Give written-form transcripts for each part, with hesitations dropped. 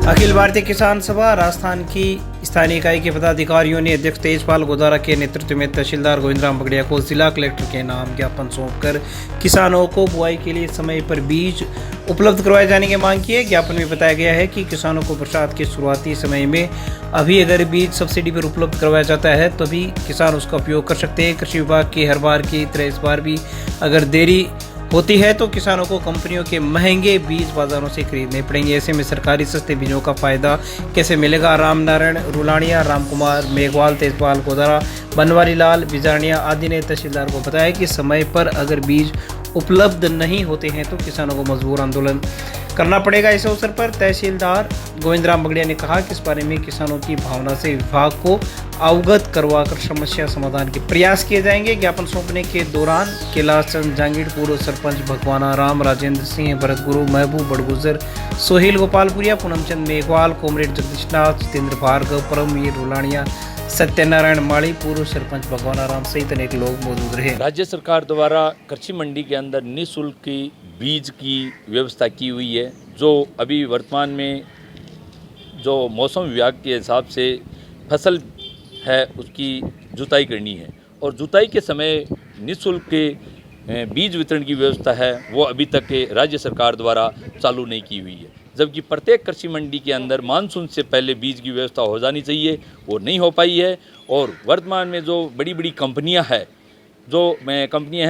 अखिल भारतीय किसान सभा राजस्थान की स्थानीय इकाई के पदाधिकारियों ने अध्यक्ष तेजपाल गोदारा के नेतृत्व में तहसीलदार गोविंदराम बगड़िया को जिला कलेक्टर के नाम ज्ञापन सौंपकर किसानों को बुआई के लिए समय पर बीज उपलब्ध करवाए जाने की मांग की है। ज्ञापन में बताया गया है कि किसानों को बरसात के शुरुआती समय में अभी अगर बीज सब्सिडी पर उपलब्ध करवाया जाता है तो भी किसान उसका उपयोग कर सकते हैं। कृषि विभाग की हर बार की तरह इस बार भी अगर देरी होती है तो किसानों को कंपनियों के महंगे बीज बाजारों से खरीदने पड़ेंगे। ऐसे में सरकारी सस्ते बीजों का फायदा कैसे मिलेगा? राम नारायण रुलानिया, राम कुमार मेघवाल, तेजपाल गोदारा, बनवारी लाल बिजारनिया आदि ने तहसीलदार को बताया कि समय पर अगर बीज उपलब्ध नहीं होते हैं तो किसानों को मजबूर आंदोलन करना पड़ेगा। इस अवसर पर तहसीलदार गोविंदराम बगड़िया ने कहा कि इस बारे में किसानों की भावना से विभाग को अवगत करवाकर समस्या समाधान के प्रयास किए जाएंगे। ज्ञापन सौंपने के दौरान कैलाश चंद जांगीड़, पूर्व सरपंच भगवाना राम, राजेंद्र सिंह, भरत गुरु, महबूब बड़गुजर, सोहेल गोपालपुरिया, पूनमचंद मेघवाल, कॉमरेड जगदीशनाथ, जितेंद्र भार्गव, परमवीर रुलानिया, सत्यनारायण माली, पूर्व सरपंच भगवाना राम सहित अनेक लोग मौजूद रहे। राज्य सरकार द्वारा कृषि मंडी के अंदर निःशुल्क की बीज की व्यवस्था की हुई है, जो अभी वर्तमान में जो मौसम विभाग के हिसाब से फसल है उसकी जुताई करनी है और जुताई के समय निःशुल्क के बीज वितरण की व्यवस्था है वो अभी तक के राज्य सरकार द्वारा चालू नहीं की हुई है। जबकि प्रत्येक कृषि मंडी के अंदर मानसून से पहले बीज की व्यवस्था हो जानी चाहिए, वो नहीं हो पाई है। और वर्तमान में जो बड़ी बड़ी कंपनियां हैं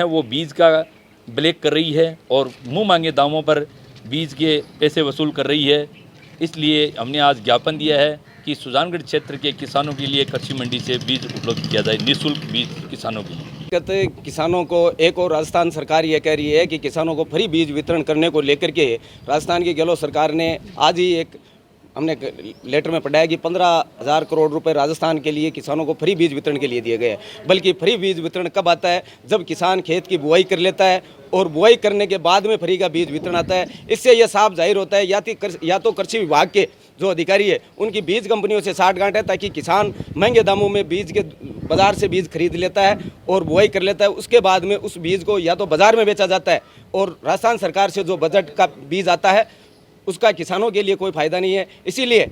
वो बीज का ब्लैक कर रही है और मुंह मांगे दामों पर बीज के पैसे वसूल कर रही है। इसलिए हमने आज ज्ञापन दिया है कि सुजानगढ़ क्षेत्र के किसानों के लिए कृषि मंडी से बीज उपलब्ध किया जाए, निःशुल्क बीज किसानों के लिए। कहते किसानों को एक और राजस्थान सरकार ये कह रही है कि किसानों को फ्री बीज वितरण करने को लेकर के राजस्थान की गहलोत सरकार ने आज ही एक हमने लेटर में पढ़ा है कि 15,000 करोड़ रुपए राजस्थान के लिए किसानों को फ्री बीज वितरण के लिए दिए गए हैं। बल्कि फ्री बीज वितरण कब आता है? जब किसान खेत की बुआई कर लेता है और बुआई करने के बाद में फ्री का बीज वितरण आता है। इससे यह साफ जाहिर होता है या तो कृषि विभाग के जो अधिकारी है उनकी बीज कंपनियों से साठगांठ है, ताकि किसान महंगे दामों में बीज के बाज़ार से बीज खरीद लेता है और बुआई कर लेता है। उसके बाद में उस बीज को या तो बाज़ार में बेचा जाता है और राजस्थान सरकार से जो बजट का बीज आता है उसका किसानों के लिए कोई फ़ायदा नहीं है। इसीलिए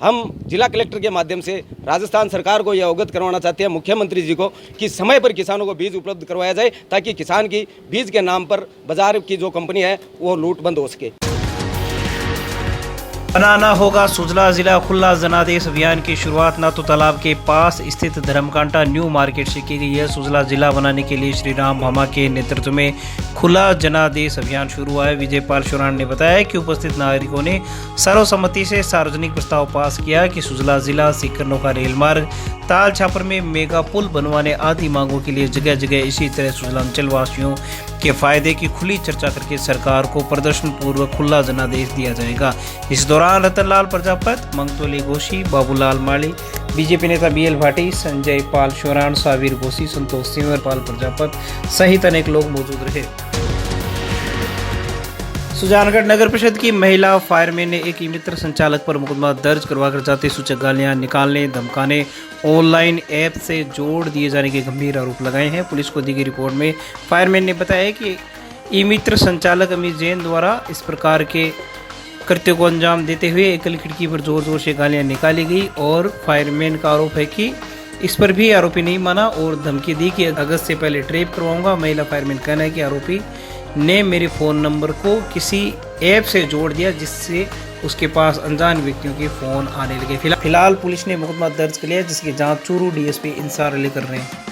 हम जिला कलेक्टर के माध्यम से राजस्थान सरकार को यह अवगत करवाना चाहते हैं, मुख्यमंत्री जी को, कि समय पर किसानों को बीज उपलब्ध करवाया जाए ताकि किसान की बीज के नाम पर बाजार की जो कंपनी है वो लूट बंद हो सके। बनाना होगा सुजला जिला। खुला जनादेश अभियान की शुरुआत नातो तालाब के पास स्थित धर्मकांटा न्यू मार्केट से की गई है। सुजला जिला बनाने के लिए श्री राम भामा के नेतृत्व में खुला जनादेश अभियान शुरू हुआ है। विजयपाल शोरान ने बताया कि उपस्थित नागरिकों ने सर्वसम्मति से सार्वजनिक प्रस्ताव पास किया कि सुजला जिला सीकर का रेल मार्ग, ताल छापर में मेगा पुल बनवाने आदि मांगों के लिए जगह जगह इसी तरह सुजला अंचल वासियों के फायदे की खुली चर्चा करके सरकार को प्रदर्शन पूर्वक खुला जनादेश दिया जाएगा। इस दौरान रतनलाल प्रजापति, मंगतोली घोषी, बाबूलाल माली, बीजेपी नेता BL भाटी, संजय पाल शोरान, सावीर घोषी, संतोष सिंह, पाल प्रजापति सहित अनेक लोग मौजूद रहे। सुजानगढ़ नगर परिषद की महिला फायरमैन ने एक मित्र संचालक पर मुकदमा दर्ज करवाकर जाति सूचक गालियां निकालने, धमकाने, ऑनलाइन ऐप से जोड़ दिए जाने के गंभीर आरोप लगाए हैं। पुलिस को दी गई रिपोर्ट में फायरमैन ने बताया कि ई मित्र संचालक अमित जैन द्वारा इस प्रकार के कृत्य को अंजाम देते हुए एकल खिड़की पर जोर जोर से गालियां निकाली गई और फायरमैन का आरोप है कि इस पर भी आरोपी नहीं माना और धमकी दी कि अगस्त से पहले ट्रेप करवाऊंगा। महिला फायरमैन कहना है कि आरोपी ने मेरे फ़ोन नंबर को किसी ऐप से जोड़ दिया जिससे उसके पास अनजान व्यक्तियों के फ़ोन आने लगे। फिलहाल पुलिस ने मुकदमा दर्ज कर लिया जिसकी जांच चूरू DSP इंसार अली कर रहे हैं।